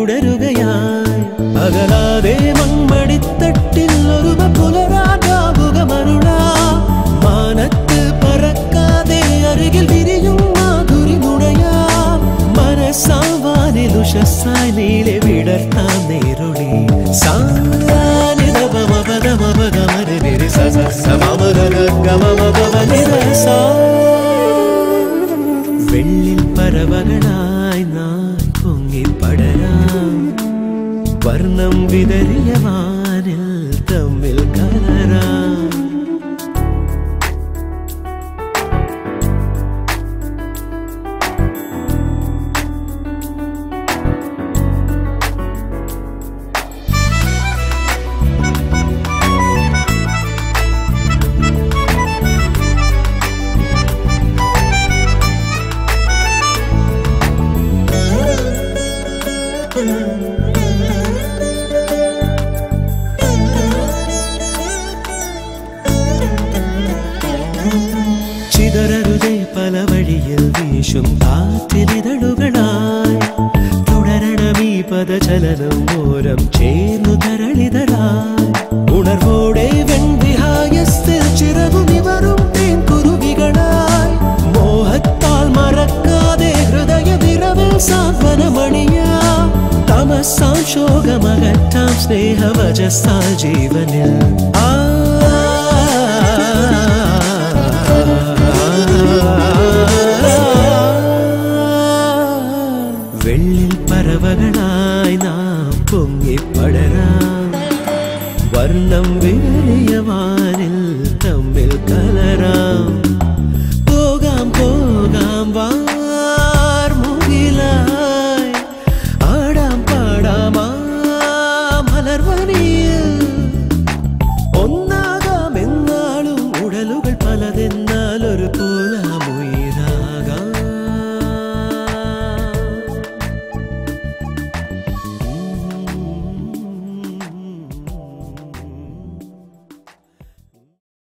തുടരുകയായി അകലാതെ മൺമടിത്തട്ടിൽ ഒരു പുലരാകാവുകമരുളാ മാനത്ത് പറക്കാതെ അരികിൽ വിരിയും മാധുരി നുണയാ മനസ്സാവാനിൽ ഉഷസ്സായി നീലെ വിടർത്താൻ നേരുളി സാനിതപമപദമപഗമരി സസമമഗമമപവനിരസ വെള്ളിൽ പറവകളായി നാം പൊങ്ങിപ്പടരാം വർണ്ണം വിതറിയ വാനിൽ തമ്മിൽ കലരാം ചിതറരുതേ പല വഴിയിൽ വീശും കാറ്റിലിതളുകളായി തുടരണമീ പദചലനം ഓരം ചേർന്നു തരളിതളായി ഉണർവോടെ വെൺവിഹായസ്ഥിൽ ചിറകുനിവറും തേൻകുരുവികളായി മോഹത്താൽ മറക്കാതെ ഹൃദയ നിറവിൽ സാന്ത്വനമണിയാ തമസാം ശോകമകറ്റാം സ്നേഹവചസ്സാൽ ജീവനിൽ